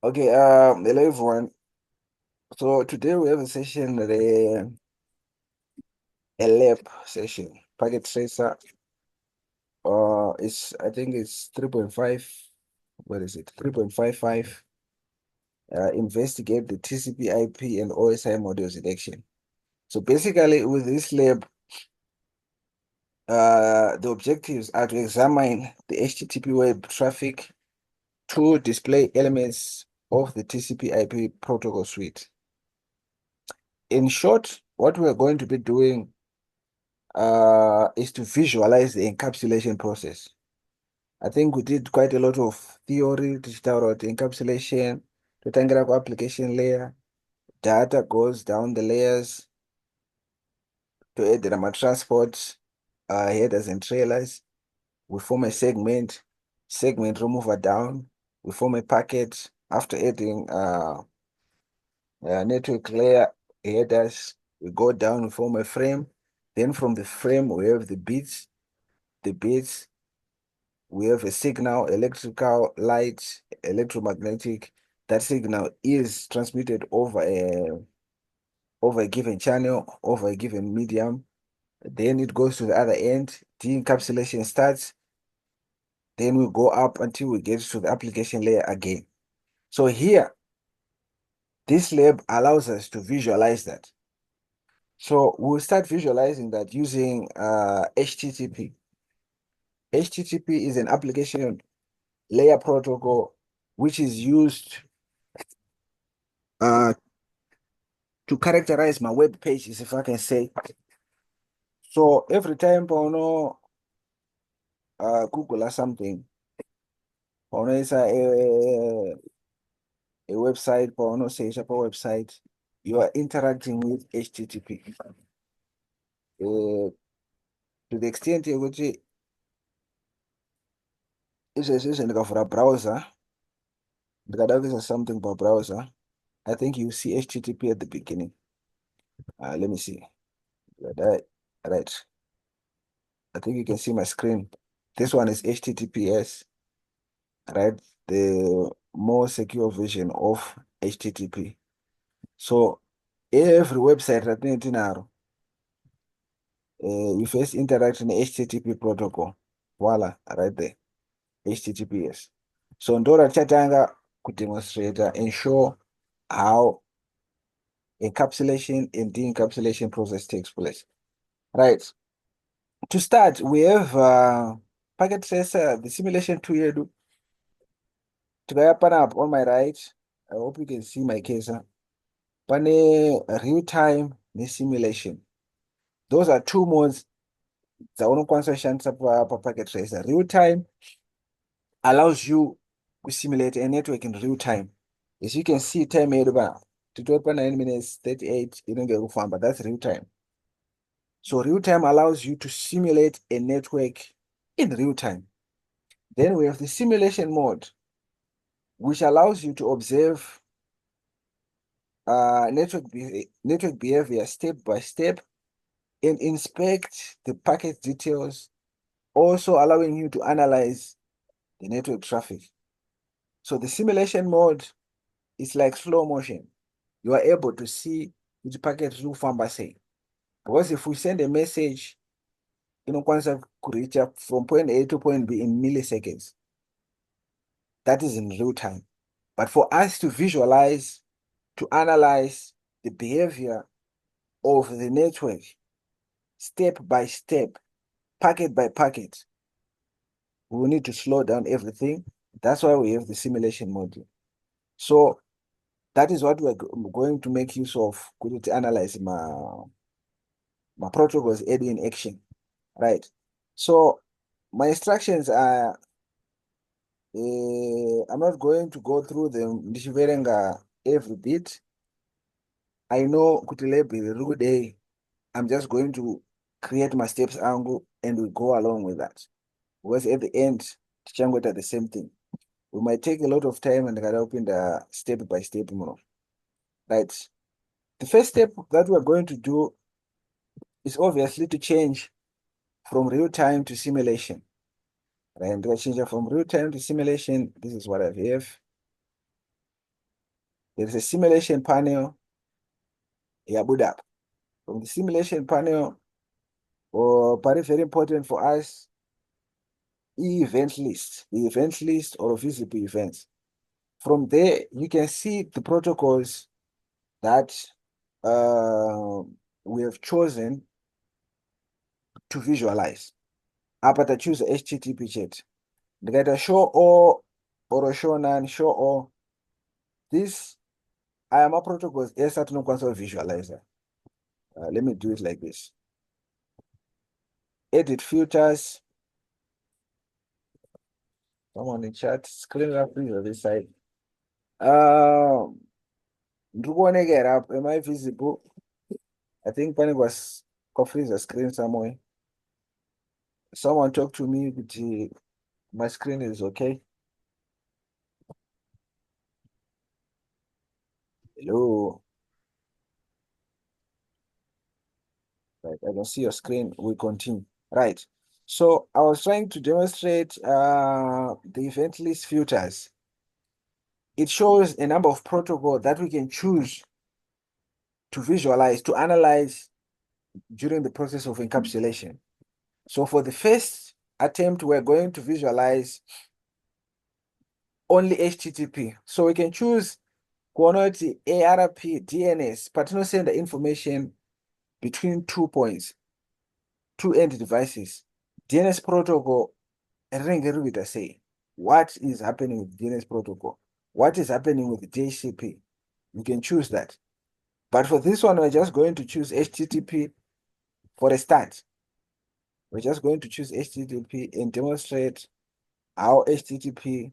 Okay, hello everyone. So today we have a session, a lab session. Packet tracer. It's I think it's 3.5. What is it? 3.55. Investigate the TCP/IP and OSI model selection. So basically, with this lab, the objectives are to examine the HTTP web traffic to display elements of the TCP/IP protocol suite. In short, what we are going to be doing is to visualize the encapsulation process. I think we did quite a lot of theory to start out encapsulation, to tangle application layer, data goes down the layers to add the transport, headers and trailers. We form a segment remover down, we form a packet after adding network layer headers, we go down, we form a frame. Then from the frame, we have the bits we have a signal, electrical, light, electromagnetic. That signal is transmitted over a given channel, over a given medium. Then it goes to the other end. De-encapsulation starts. Then we go up until we get to the application layer again. So here, this lab allows us to visualize that. So we'll start visualizing that using HTTP. HTTP is an application layer protocol which is used uh, to characterize my web pages, if I can say. So every time Pauno Google or something, Pauno is a website, Pauno says a website, you are interacting with HTTP. To the extent which is a session for a browser, because is something about browser, I think you see HTTP at the beginning. Let me see. That, right. I think you can see my screen. This one is HTTPS, right? The more secure version of HTTP. So every website that you first interact in the HTTP protocol. Voila, right there. HTTPS. So Ndora chatanga could demonstrate and show how encapsulation and de-encapsulation process takes place. Right. To start, we have packet tracer, the simulation to you. To up on my right, I hope you can see my case. Pane real time simulation. Those are two modes dzaunokwanisa kushandisa papacket tracer. Real time allows you to simulate a network in real time. As you can see, time yedu pa titori pa 9 minutes 38 inenge kufamba. That's real time. So real time allows you to simulate a network in real time. Then we have the simulation mode, which allows you to observe network behavior step by step and inspect the packet details, also allowing you to analyze the network traffic. So the simulation mode is like slow motion. You are able to see which packet through Famba say. Because if we send a message, once I could reach up from point A to point B in milliseconds, that is in real time. But for us to visualize, to analyze the behavior of the network step by step, packet by packet, we will need to slow down everything. That's why we have the simulation module. So that is what we're going to make use of to analyze my protocols aid in action, right? So my instructions are, I'm not going to go through them every bit. I know Kutilebe, I'm just going to create my steps angle and we go along with that. Because at the end, Tichangweta the same thing. We might take a lot of time and open the step by step more. Right. The first step that we're going to do is obviously to change from real time to simulation. Right. And to change from real time to simulation, this is what I have. There is a simulation panel yabuda apa. From the simulation panel, or very important for us, event list, the event list or visible events. From there, you can see the protocols that we have chosen to visualize. Apa choose HTTP chat. Ndikaita show all or show none, show all. This aya maprotocols ese atinokwanisa kuvisualize. Let me do it like this. Edit filters. Someone in chat, screen reference on this side. Ndikuoneka here up. Am I visible? I think pane was confused the screen somewhere. Someone talk to me, but my screen is okay. Hello. Right, I can see your screen. We continue. Right. So I was trying to demonstrate the event list filters. It shows a number of protocols that we can choose to visualize, to analyze during the process of encapsulation. So for the first attempt, we're going to visualize only HTTP. So we can choose quantity ARP, DNS, but not send the information between 2 points, 2 end devices. DNS protocol, say, what is happening with DNS protocol? What is happening with DHCP? You can choose that. But for this one, we're just going to choose HTTP for a start. We're just going to choose HTTP and demonstrate how HTTP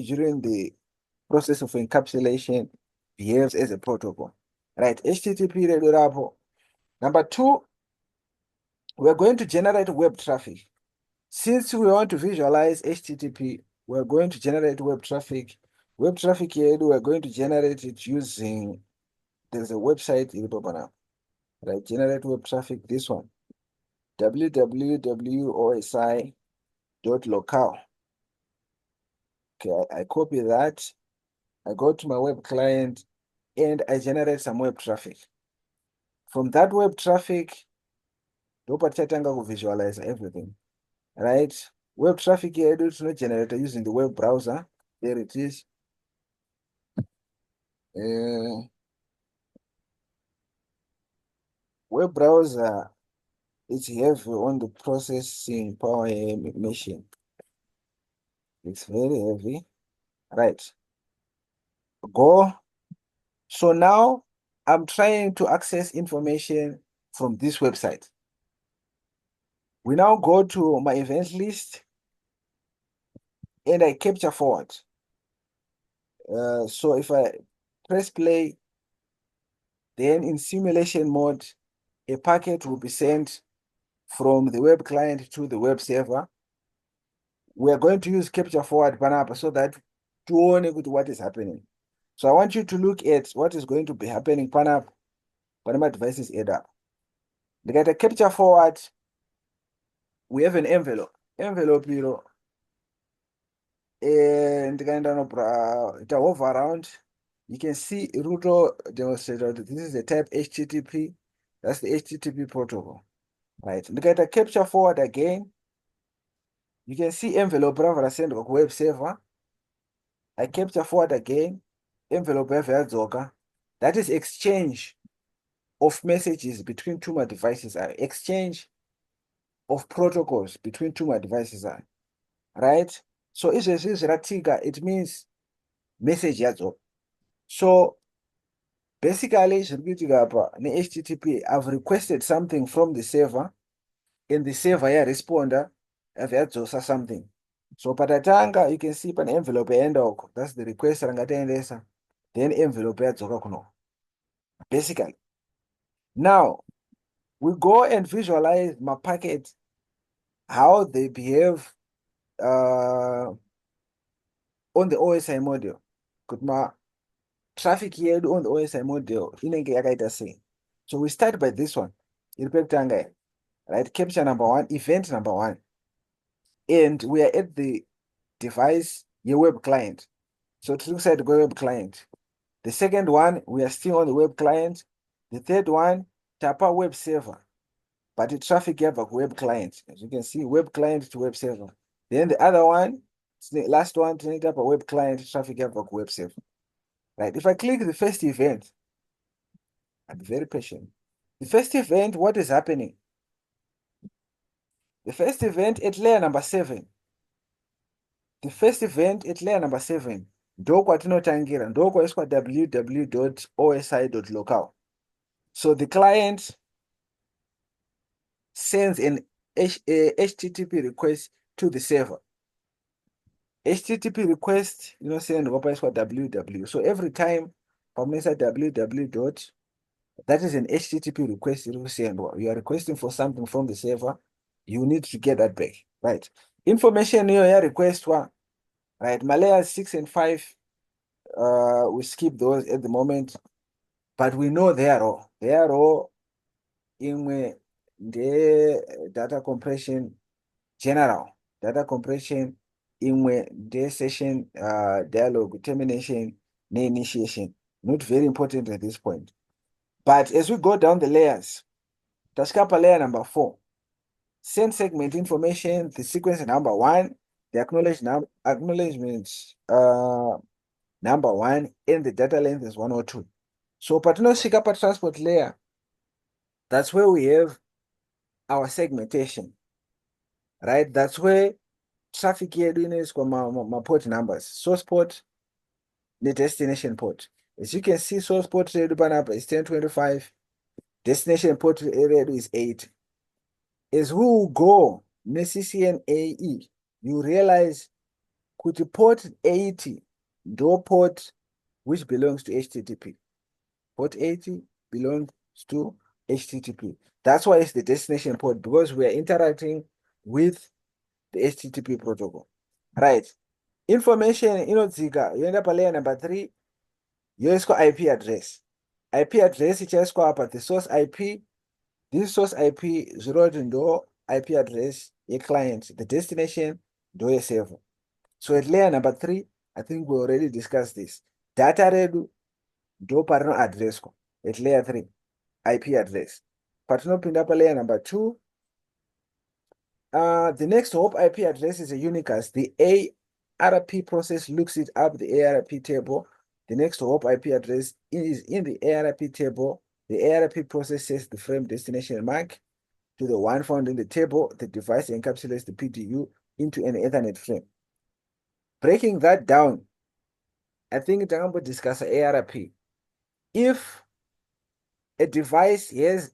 during the process of encapsulation behaves as a protocol. Right, HTTP. Number 2, we're going to generate web traffic. Since we want to visualize HTTP, we're going to generate web traffic. Web traffic here, we're going to generate it using, there's a website in Bobana. Right, generate web traffic, this one, www.osi.local. Okay, I copy that. I go to my web client and I generate some web traffic. From that web traffic, ndopachatanga to visualize everything. Right? Web traffic here is not generated using the web browser. There it is. Web browser is heavy on the processing power machine. It's very heavy. Right. Go. So now I'm trying to access information from this website. We now go to my event list and I capture forward. So if I press play, then in simulation mode, a packet will be sent from the web client to the web server. We are going to use capture forward panapa so that to own what is happening. So I want you to look at what is going to be happening panapa devices add up. Look at the capture forward. We have an envelope. Envelope, and kind of it hover around. You can see Ruto demonstrator. This is the type HTTP. That's the HTTP protocol. Right. Look at the capture forward again. You can see envelope rather send web server. I capture forward again. Envelope that is exchange of messages between two devices. Exchange of protocols between two devices. Right? So if this is Ratiga, it means message yadzo. So basically, HTTP, I've requested something from the server, and the server here responder or something. So patatanga, you can see an envelope end. That's the request rangatendesa. Then envelope kuno. Basically. Now we go and visualize my packet, how they behave on the OSI module. Good ma traffic here on the OSI module. So we start by this one. Right? Capture number 1, event number 1. and we are at the device, your web client. So it looks like the web client. The second one, we are still on the web client. The third one, Tapa web server, but the traffic have a web client. As you can see, web client to web server. Then the other one, the last one, to need up a web client, traffic have a web server. Right. If I click the first event, I'm very patient. The first event, what is happening? The first event at layer number 7. The first event at layer number 7. Ndokwatinotangira, ndokwaiswa www.osi.local. So the client sends an HTTP request to the server. HTTP request, send www. So every time pamunesa www. That is an HTTP request you send. You are requesting for something from the server. You need to get that back, right? Information you request one, right? Malaya 6 and 5. We skip those at the moment, but we know they are all. They are all in the data compression general. Data compression in the session dialogue termination, initiation. Not very important at this point. But as we go down the layers, Tashkapa layer number 4, send segment information, the sequence number 1, the acknowledgement number 1, and the data length is 102. So Patino Shikapa transport layer, that's where we have our segmentation, right? That's where traffic here doing is my port numbers. Source port, the destination port. As you can see, source port is 1025, destination port area is 8. As who go CCNAE, you realize could port 80 do port which belongs to HTTP. Port 80 belongs to HTTP. That's why it's the destination port, because we are interacting with the HTTP protocol. Right. Information, Zika, you end up at layer number 3, you score IP address. IP address, you just score up at the source IP. This source IP 0 to IP address a client, the destination do a server. So at layer number 3, I think we already discussed this. Data redu do partner address at layer 3, IP address. Partner pinda pa layer number 2. The next hop IP address is a unicast. The ARP process looks it up the ARP table. The next hop IP address is in the ARP table. The ARP process sets the frame destination MAC to the one found in the table. The device encapsulates the PDU into an Ethernet frame. Breaking that down, I think we're going to discuss ARP. If a device has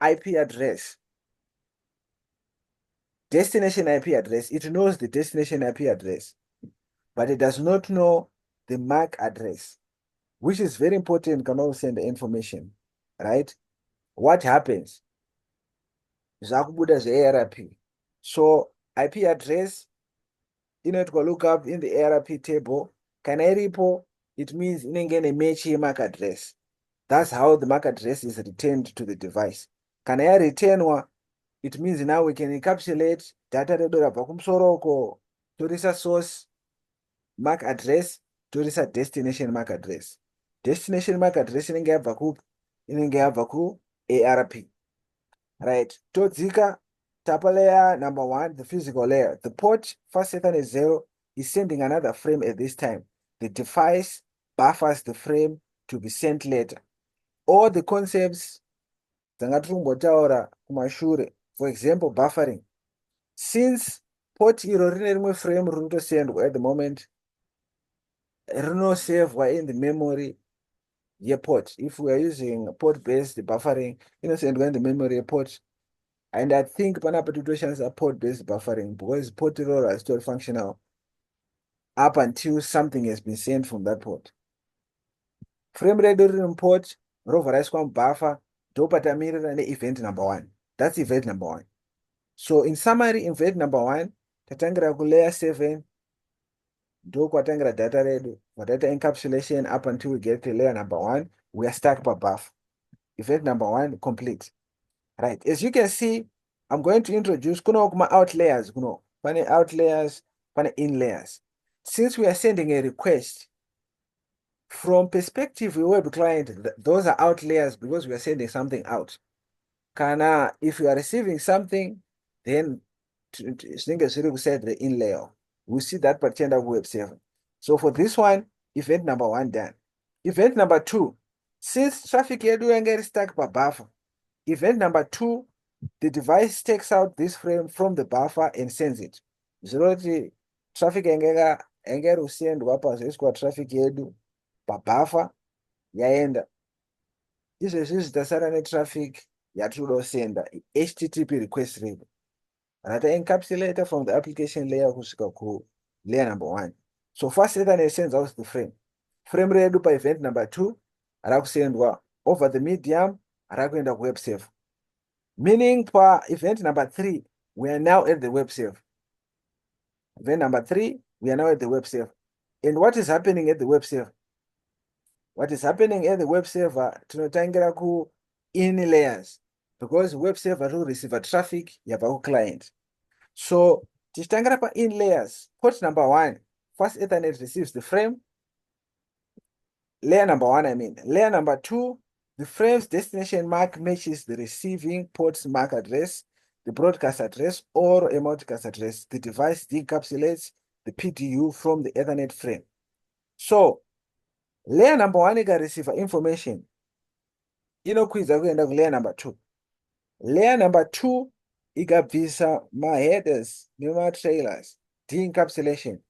IP address, destination IP address, it knows the destination IP address, but it does not know the MAC address, which is very important. Can also send the information, right? What happens? Zakubuda is ARP. So IP address, to look up in the ARP table. Can I repo? It means a match MAC address. That's how the MAC address is returned to the device. Can I return one? It means now we can encapsulate data to this source MAC address to this destination MAC address. Destination MAC address in ARP. Right. Todzika Tapa layer number 1, the physical layer. The port first Ethernet 0 is sending another frame at this time. The device buffers the frame to be sent later. All the concepts for example, buffering. Since port frame ruto send at the moment, Reno save in the memory port. If we are using port-based buffering, send when the memory port. And I think situations are port-based buffering because port roll is still functional up until something has been sent from that port. Frame rate port, rover buffer, dopatamirror and event number 1. That's event number 1. So in summary, event number 1, tatangira ku layer 7, do kwatangira data ready for data encapsulation up until we get to layer number 1, we are stuck per buff. Event number 1 complete. Right. As you can see, I'm going to introduce kuno out layers. pane out layers, pane in layers. Since we are sending a request, from perspective of web client, those are out layers because we are sending something out. Kana, if you are receiving something, then we said the in layer. We see that particular web server. So for this one, event number 1 done. Event number 2, since traffic yedu get stuck by buffer, event number 2, the device takes out this frame from the buffer and sends it. Zeroti traffic engera usendwa pazoiswa traffic yedu pabuffer yaenda. Izvezvi zvitasara netraffic yatirikudosenda HTTP request label. Rata encapsulator from the application layer kusvika ku layer number 1. So first Ethernet sends out the frame. Frame redu pa event number 2 rakusendwa over the medium rakuenda ku web server. Meaning pa event number 3 we are now at the web server. Event number 3 we are now at the web server. And what is happening at the web server? What is happening at the web server tinotangira ku in layers, because web server will receive a traffic yabva ku client. So tichitangira pa in layers, port number 1, first Ethernet receives the frame. Layer number 1, I mean. Layer number 2, the frame's destination MAC matches the receiving port's MAC address, the broadcast address, or a multicast address. The device decapsulates the PDU from the Ethernet frame. So layer number 1 ikareceive information inokwidza kuenda ku layer number 2. Layer number 2 ikabvisa maheaders nematrailers, de-encapsulation.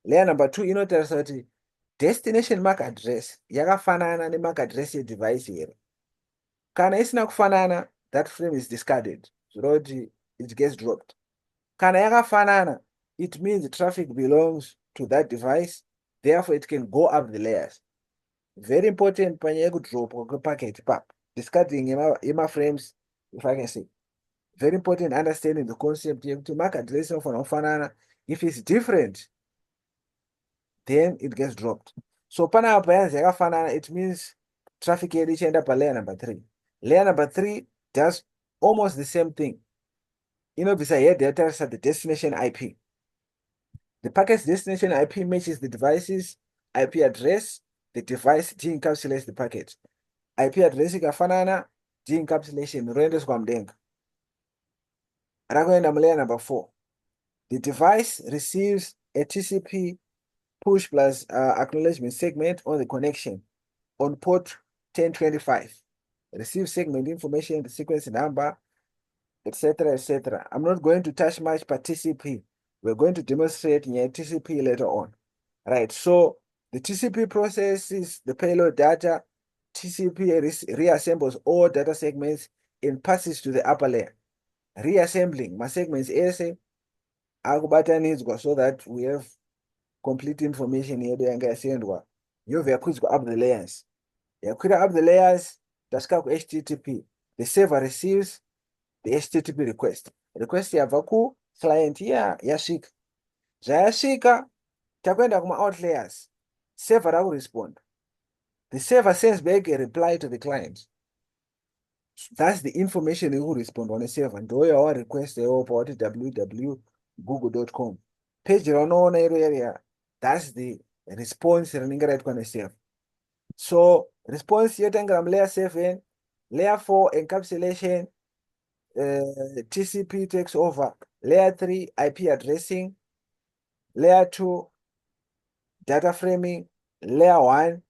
Layer number 2 inotarisa kuti destination MAC address yakafanana neMAC address yedevice here. Kana isina kufanana, that frame is discarded, so that it gets dropped. Kana yakafanana, it means the traffic belongs to that device, therefore it can go up the layers. Very important panyaya kudrop packet pap. Discarding ema frames, if I can say. Very important understanding the concept to MAC address of an. If it's different, then it gets dropped. So pana yakafanana, it means traffic yedu ichienda pa layer number 3. Layer number 3 does almost the same thing. Inobvisa here data the destination IP. The packet's destination IP matches the device's IP address. The device de-encapsulates the packet. IP address ikafanana, de-encapsulation roendeswa mudenga. Rakuenda mu layer number 4. The device receives a TCP push plus acknowledgement segment on the connection on port 1025. Receive segment information, the sequence number, etc., etc. I'm not going to touch much per TCP. We're going to demonstrate in TCP later on. Right, so the TCP processes the payload data. TCP reassembles all data segments and passes to the upper layer. Reassembling my segments ese akubatanidzwa so that we have complete information yedu yanga yasendwa yobva yakwidzwa up the layers. Yakwira up the layers tasvika ku HTTP. The server receives the HTTP request. Request yabva ku client yasvika. Zvayasvika takuenda kuma out layers. Server rakurespond. The server sends back a reply to the client. That's the information you will respond on a server. Ndo yawa request yopa wati www.google.com. Page raunoona iro area. That's the response rinenge raitwa neserver. So response yotangira layer 7, layer 4 encapsulation, TCP takes over. Layer 3 IP addressing, layer 2 data framing, layer 1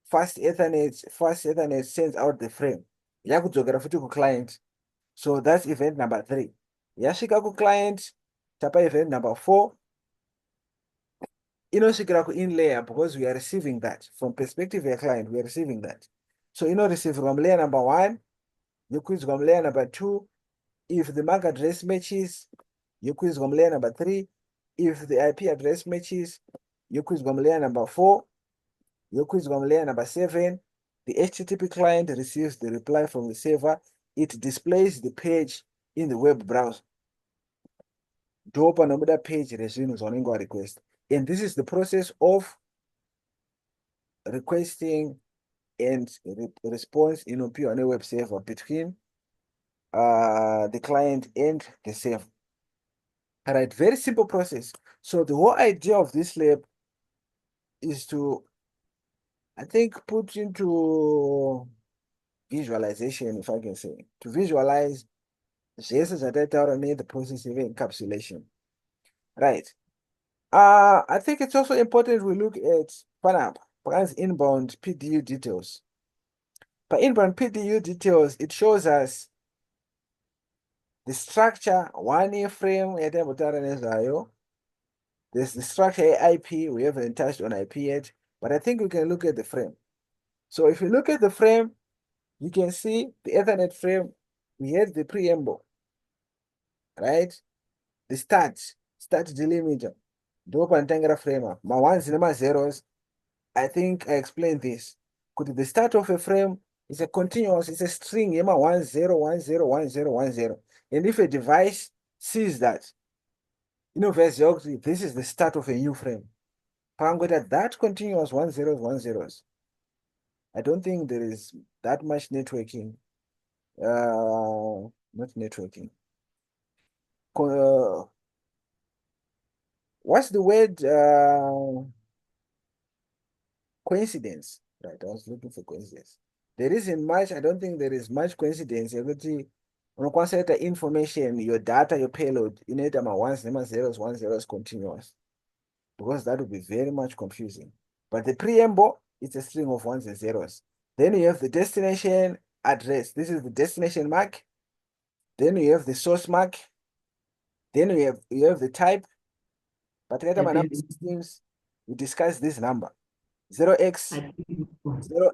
fast Ethernet sends out the frame. Yakudzokera futi ku client. So that's event number 3. Yasvika ku client, tapa event number 4. Inosvikira ku in layer because we are receiving that. From perspective of your client, we are receiving that. So receive from layer number 1, you quiz from layer number 2. If the MAC address matches, you quiz from layer number 3. If the IP address matches, you quiz from layer number 4. You quiz from layer number 7. The HTTP client receives the reply from the server. It displays the page in the web browser. To open another page resumes on Ingo request. And this is the process of requesting and response in on a web server between the client and the server. All right, very simple process. So the whole idea of this lab is to, I think, put into visualization, if I can say, to visualize zvese zvataitaura the process of encapsulation. Right. I think it's also important we look at perhaps inbound PDU details. By inbound PDU details, it shows us the structure, one frame, there's the structure IP, we haven't touched on IP yet, but I think we can look at the frame. So if you look at the frame, you can see the Ethernet frame, we have the preamble, right? The start delimiter, the open tangra frame, my ones and my zeros. I think I explained this. Could the start of a frame is a continuous, it's a string, 10 10 10 10. And if a device sees that, this is the start of a new frame. That continuous 10 10. I don't think there is that much networking. Not networking. What's the word? Coincidence. Right, I was looking for coincidence. There isn't much, I don't think there is much coincidence. Consider the information, your data, your payload, you need them ones, zeros, 10 continuous. Because that would be very much confusing. But the preamble is a string of ones and zeros. Then you have the destination address. This is the destination MAC. Then you have the source MAC. Then you have the type. But later my number systems, we discuss this number. 0x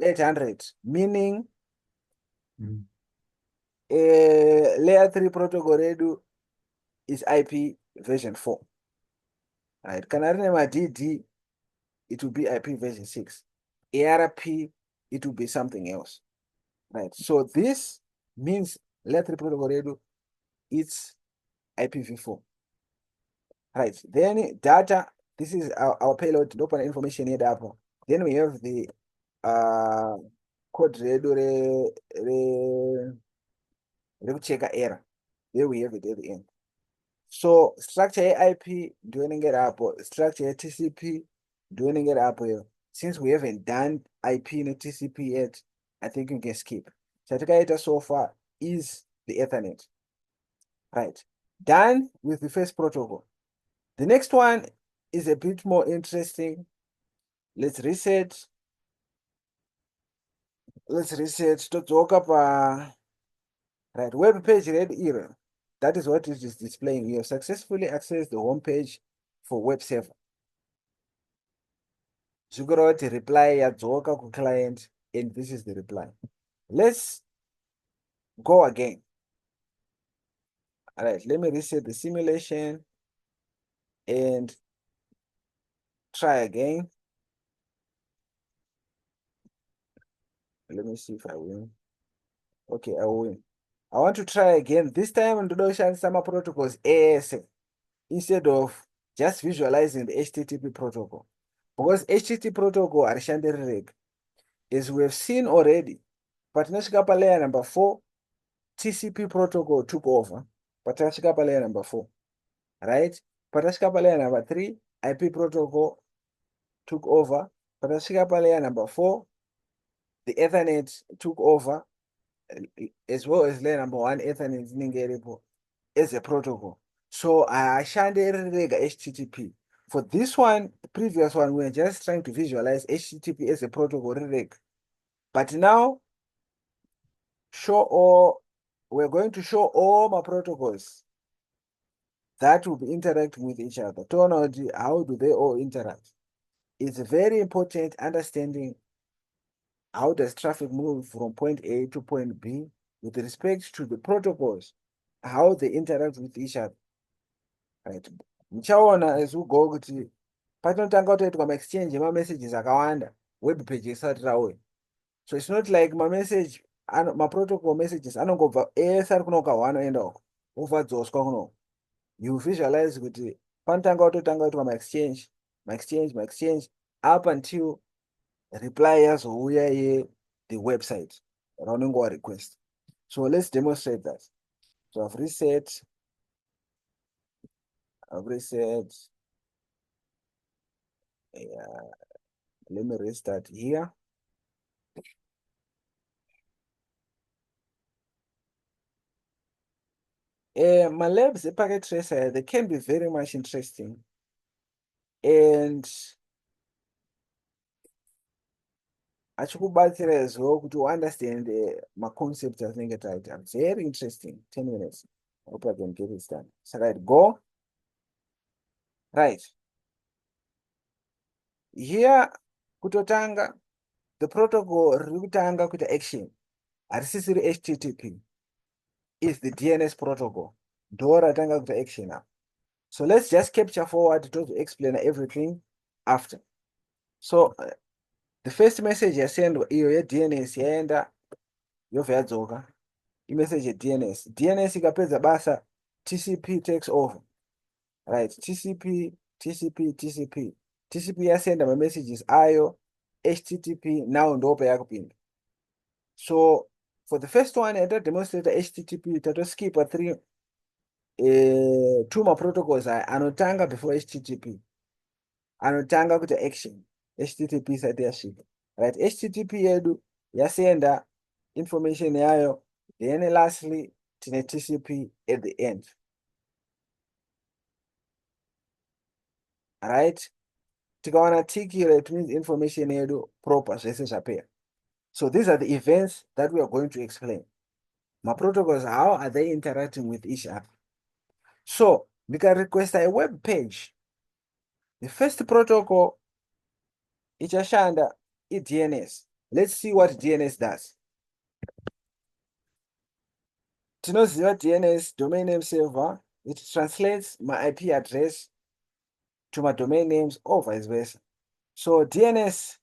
0800, meaning layer 3 protocol redu is IP version 4. Right? Can I remember DD? It will be IP version 6. ARP, it will be something else. Right. So this means layer 3 protocol redu, it's IPv4. Right. Then data, this is our payload, open information here. Then we have the code redu checker error. There we have it at the end. So structure IP doing it up, structure TCP doing it up here. Since we haven't done IP in TCP yet, I think you can skip. Certificate so far is the Ethernet. Right. Done with the first protocol. The next one is a bit more interesting. Let's reset. To talk about right web page read error. That is what it is displaying. You have successfully accessed the home page for web server. Zuguroti reply yadzoka ku client, and this is the reply. Let's go again. All right, let me reset the simulation and try again. Let me see if I win. Okay, I will win. I want to try again. This time I'm going to show some protocols ASA instead of just visualizing the HTTP protocol. Because HTTP protocol are shanderirega. As we have seen already, patinasvika layer number 4, TCP protocol took over. Patinasvika layer number 4, right? Patinasvika layer number 3, IP protocol took over. Patinasvika layer number 4, the Ethernet took over, as well as layer number 1, Ethernet as a protocol. So I shanderirega HTTP. For this one, the previous one, we were just trying to visualize HTTP as a protocol. But now, we're going to show all my protocols that will be interacting with each other. How do they all interact? It's very important understanding how does traffic move from point A to point B with respect to the protocols, how they interact with each other. Right. Muchaona as we go kuti patinotanga kutoitwa maexchange emamessages akawanda web page isati rauya. So it's not like my protocol messages anongobva ese ari kunoka hwanoenda uko ovadzoswa kunoko. You visualize kuti panotanga kutotanga kuitwa maexchange up until reply yazouya the website raunenge warequest. So let's demonstrate that. So I've reset. I've reset. Yeah, let me restart here. My labs, a packet tracer, they can be very much interesting. And achikubatsirazvo kuti understand my concepts atinenge taita. Very interesting. 10 minutes. I hope I can get it done. So right, go. Right. Here, kutotanga, the protocol rikutanga kuita action. Harisisiri HTTP. Is the DNS protocol. Ndo ratanga kuita action now. So let's just capture forward to explain everything after. So the first message yasendwa iyo ye-DNS yaenda yobva yadzoka imessage ye-DNS. DNS ikapedza basa, TCP takes over. Right, TCP, TCP, TCP. TCP yasenda ma-messages ayo, HTTP now ndo payakupinda. So for the first one, I demonstrate HTTP, skip 2 ma-protocols anotanga before HTTP. Anotanga kuita action. HTTP isati yasvika. Right, HTTP yedu yasenda information yayo, then lastly tine TCP at the end. Right, tikawana tiki, it means information yedu proper zvese zvapera. So these are the events that we are going to explain. My protocols, how are they interacting with each other? So we can request a web page. The first protocol ichashanda DNS. Let's see what DNS does. Tinoziva DNS, domain name server. It translates my IP address to my domain names or vice versa. So DNS,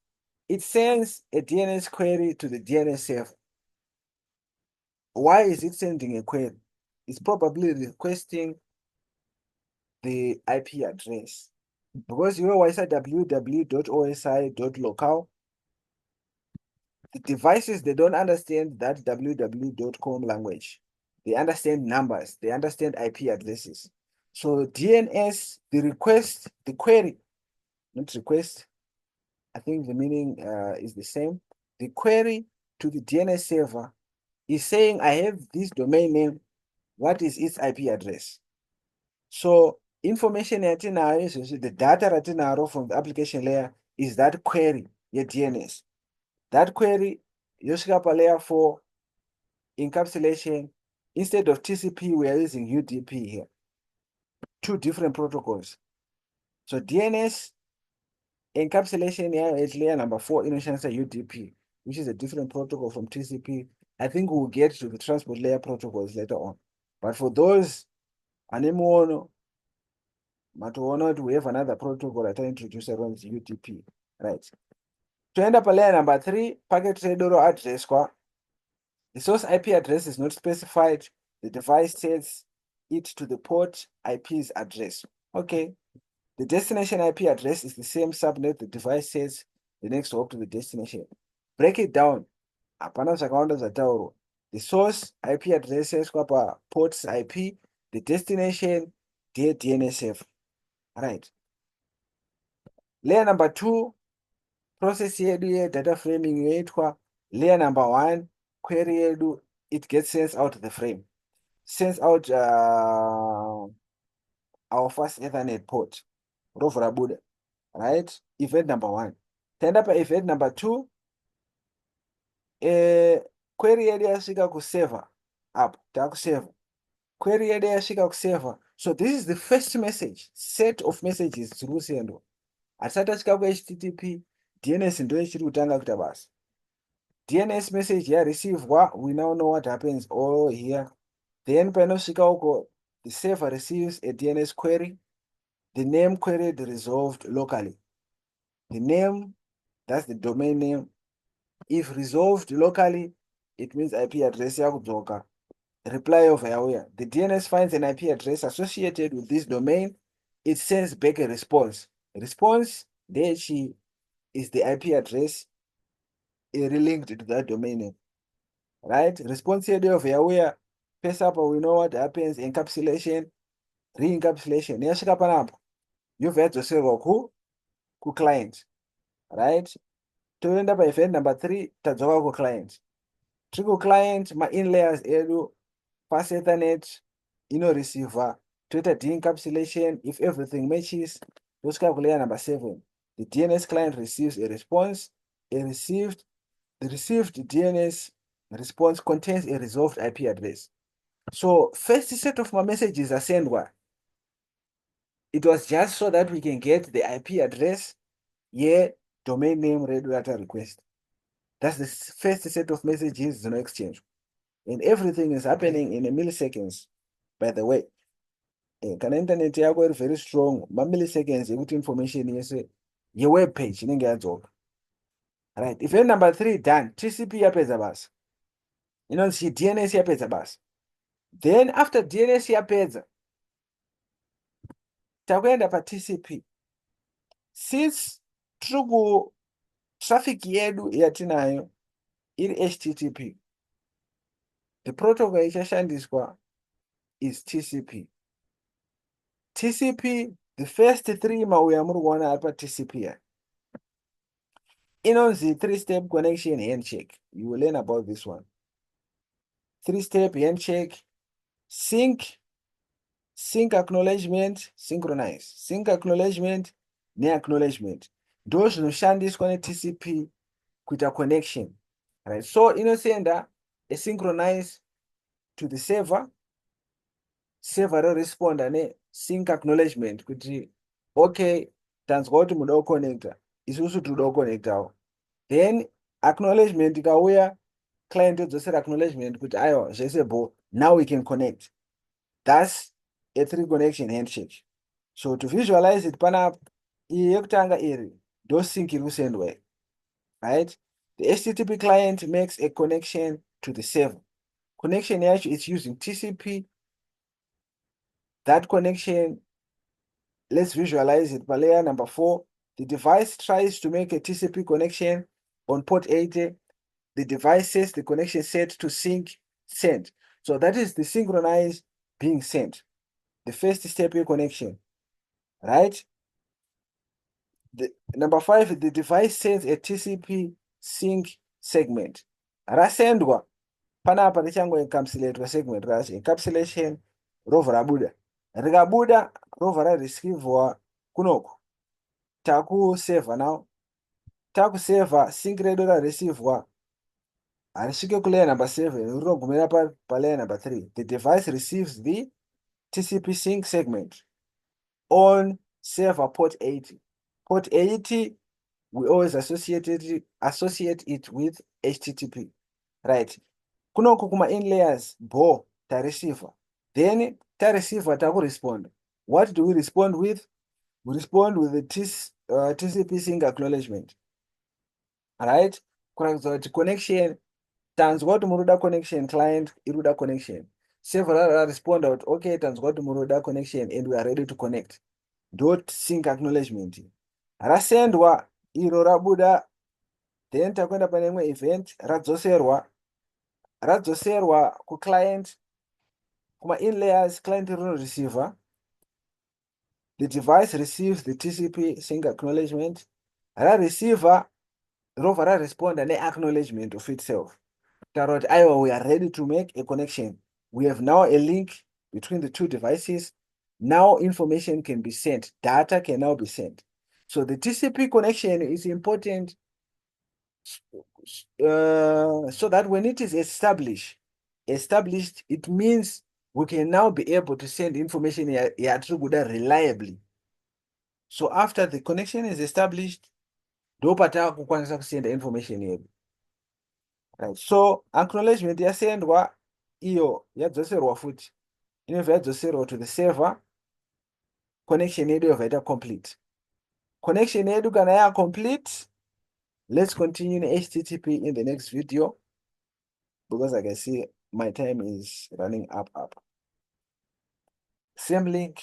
it sends a DNS query to the DNS server. Why is it sending a query? It's probably requesting the IP address. Because you know why it's www.osi.local, the devices, they don't understand that www.com language. They understand numbers, they understand IP addresses. So DNS, the request, the query, not request, I think the meaning is the same. The query to the DNS server is saying, I have this domain name, what is its IP address? So information yatinayo, the data ratinaro from the application layer is that query, your DNS. That query, yosvika layer 4 encapsulation. Instead of TCP, we are using UDP here. 2 different protocols. So DNS encapsulation here at layer number 4 inoshandisa UDP, which is a different protocol from TCP. I think we'll get to the transport layer protocols later on. But for those anemuono, matoona kuti we have another protocol that I introduced around UDP. Right. Toenda layer number 3, packet redo address kwa. The source IP address is not specified. The device sets it to the port IP's address. Okay. The destination IP address is the same subnet the device sets the next hop to the destination. Break it down. Hapana zvakawanda zvataurwa. The source IP address yaiswa pa port's IP, the destination DNS server. Right. Layer number 2, process yedu ye data framing yoitwa. Layer number 1, query yedu, it gets sent out the frame. Sends out our first Ethernet port. Rovra Buddha. Right? Event number 1. Tenda pa event number 2. Query yedu yasvika kuserver. Up. Takuserver. Query yedu yasvika kuserver. So this is the first message. Set of messages dziri kusendwa. Hatisati tasvika ku-HTTP. DNS ndo ichiri kutanga kuita basa. DNS message yareceivedwa. We now know what happens all here. Then painosvika uko, the server receives a DNS query. The name queried resolved locally. The name, that's the domain name. If resolved locally, it means IP address yakudzoka. Reply over here. The DNS finds an IP address associated with this domain. It sends back a response. Response, there is the IP address relinked to that domain name. Right? Response over here. Pass up, we know what happens. Encapsulation. re-encapsulation yasvika panapa yobva yadzoserwa kuclient, right? Toenda paevent number 3 tadzoka kuclient. Tiri kuclient, ma-in-layers edu pass ethernet inoreceiver, toita de-encapsulation. If everything matches, tosvika kulayer number 7. The DNS client receives a response. The received DNS response contains a resolved IP address. So first set of my messages are sent what? It was just so that we can get the IP address, domain name, radio data request. That's the first set of messages in exchange. And everything is happening in a milliseconds, by the way. Kana internet yako iri very strong, milliseconds yekuti information yese web page inenge yadzoka. Right, event number 3 done, TCP yapedza basa. Inonzi DNS yapedza basa. Then after DNS yapedza, takuenda paTCP. Since tiri traffic yedu yatinayo iri HTTP, the protocol ichashandiswa is TCP. TCP, the first 3 mauya muri kuona ari paTCP inonzi 3-step connection handshake. You will learn about this one. 3-step handshake, sync acknowledgement, synchronize. Sync acknowledgement ne-acknowledgement ndo zvinoshandiswa neTCP kuita connection, right? So inosenda a synchronize to the server roresponda ne-sync acknowledgement kuti okay, tanzwa kuti muda kuconnecta, isusu tinoda kuconnectawo. Then acknowledgement ikauya, client odzosera acknowledgement kuti aiwa zvese bo, now we can connect. That's a 3 connection handshake. So to visualize it panapa, iyi yekutanga iri ndo sync iri kusendwa, right? The HTTP client makes a connection to the server. Connection yacho is using TCP. That connection, let's visualize it by layer number 4. The device tries to make a TCP connection on port 80. The device sets the connection set to sync send. So that is the synchronize being sent. The first step connection, right? The number 5, the device sends a TCP sync segment. Rasendwa panapa richango encapsulate segment racho. Encapsulation rover rabuda. Rikabuda rover rareceivewa kunoko. Taku server now. Taku server sync redo rareceivewa. Harisvike kulayer number 7, rinogumira pa layer number 3. The device receives the TCP sync segment on server port 80. Port 80, we always associate it with HTTP, right? Kunoko kuma in layers bo ta receiver. Then ta receiver taku respond. What do we respond with? We respond with the TCP sync acknowledgement. Right? Kuratidza connection, tanzwa kuti muruda connection, client iruda connection. Server responda kuti okay, tanzwa kuti muruda connection and we are ready to connect. Dot sync acknowledgement. Rasendwa iro rabuda, then takwenda pane imwe event radzoserwa ku client, kuma in layers client rino receiver. The device receives the TCP sync acknowledgement. Receiver rover responda ne acknowledgement of itself. Tarot Iowa, we are ready to make a connection. We have now a link between the 2 devices. Now information can be sent. Data can now be sent. So the TCP connection is important so that when it is established, it means we can now be able to send information reliably. So after the connection is established, ndopata kukwanisa kusenda information yedu. Right. So acknowledgement yasendwa iyo yadzoserwa futi. Inobva yadzoserwa to the server. Connection yedu yobva complete. Connection yedu kana ya complete, let's continue in HTTP in the next video, because I can see my time is running up. Same link,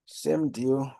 same deal.